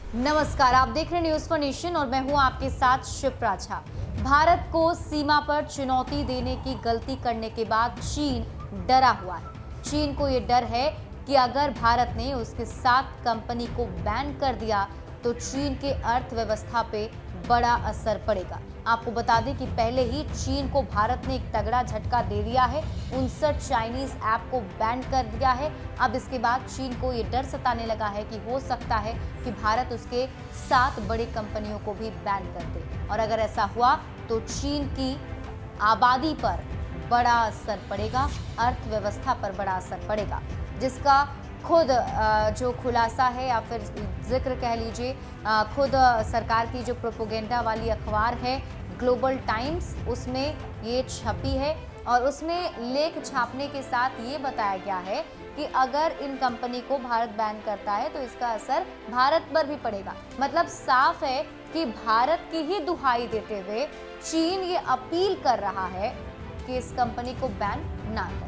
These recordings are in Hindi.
नमस्कार, आप देख रहे हैं न्यूज फॉर नेशन और मैं हूं आपके साथ शिप्रा झा। भारत को सीमा पर चुनौती देने की गलती करने के बाद चीन डरा हुआ है। चीन को ये डर है कि अगर भारत ने उसके साथ कंपनी को बैन कर दिया तो चीन के अर्थव्यवस्था पे बड़ा असर पड़ेगा। आपको बता दें कि पहले ही चीन को भारत ने एक तगड़ा झटका दे दिया है। 59 चाइनीज ऐप को बैन कर दिया है। अब इसके बाद चीन को ये डर सताने लगा है कि हो सकता है कि भारत उसके 7 बड़े कंपनियों को भी बैन कर दे, और अगर ऐसा हुआ तो चीन की आबादी पर बड़ा असर पड़ेगा, अर्थव्यवस्था पर बड़ा असर पड़ेगा, जिसका खुद जो खुलासा है या फिर जिक्र कह लीजिए, खुद सरकार की जो प्रोपेगेंडा वाली अखबार है ग्लोबल टाइम्स, उसमें ये छपी है और उसमें लेख छापने के साथ ये बताया गया है कि अगर इन कंपनी को भारत बैन करता है तो इसका असर भारत पर भी पड़ेगा। मतलब साफ है कि भारत की ही दुहाई देते हुए चीन ये अपील कर रहा है कि इस कंपनी को बैन ना करें।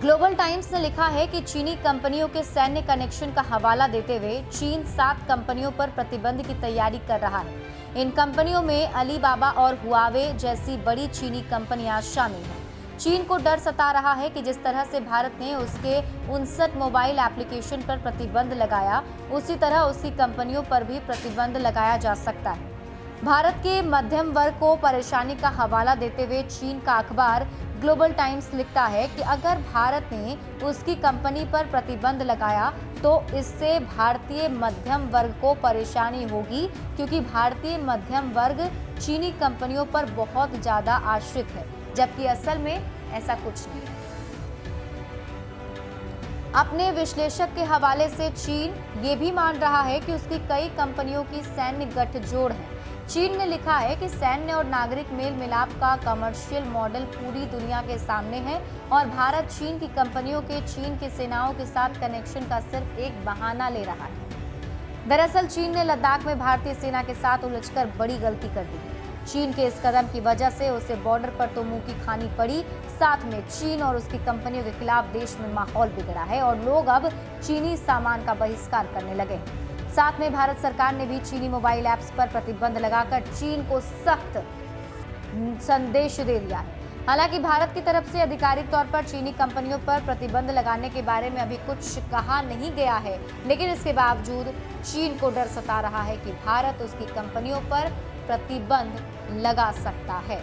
ग्लोबल टाइम्स ने लिखा है कि चीनी कंपनियों के सैन्य कनेक्शन का हवाला देते हुए चीन 7 कंपनियों पर प्रतिबंध की तैयारी कर रहा है। इन कंपनियों में अलीबाबा और हुआवे जैसी बड़ी चीनी कंपनियां शामिल हैं। चीन को डर सता रहा है कि जिस तरह से भारत ने उसके 59 मोबाइल एप्लीकेशन पर प्रतिबंध लगाया, उसी तरह उसकी कंपनियों पर भी प्रतिबंध लगाया जा सकता है। भारत के मध्यम वर्ग को परेशानी का हवाला देते हुए चीन का अखबार ग्लोबल टाइम्स लिखता है कि अगर भारत ने उसकी कंपनी पर प्रतिबंध लगाया तो इससे भारतीय मध्यम वर्ग को परेशानी होगी, क्योंकि भारतीय मध्यम वर्ग चीनी कंपनियों पर बहुत ज्यादा आश्रित है, जबकि असल में ऐसा कुछ नहीं है। अपने विश्लेषक के हवाले से चीन ये भी मान रहा है कि उसकी कई कंपनियों की सैन्य गठजोड़ है। चीन ने लिखा है कि सैन्य और नागरिक मेल मिलाप का कमर्शियल मॉडल पूरी दुनिया के सामने है और भारत चीन की कंपनियों के चीन की सेनाओं के साथ कनेक्शन का सिर्फ एक बहाना ले रहा है। दरअसल चीन ने लद्दाख में भारतीय सेना के साथ उलझकर बड़ी गलती कर दी। चीन के इस कदम की वजह से उसे बॉर्डर पर तो मुंह की खानी पड़ी, साथ में चीन और उसकी कंपनियों के खिलाफ देश में माहौल बिगड़ा है और लोग अब चीनी सामान का बहिष्कार करने लगे हैं। साथ में भारत सरकार ने भी चीनी मोबाइल ऐप्स पर प्रतिबंध लगाकर चीन को सख्त संदेश दे दिया है। हालांकि भारत की तरफ से आधिकारिक तौर पर चीनी कंपनियों पर प्रतिबंध लगाने के बारे में अभी कुछ कहा नहीं गया है, लेकिन इसके बावजूद चीन को डर सता रहा है कि भारत उसकी कंपनियों पर प्रतिबंध लगा सकता है।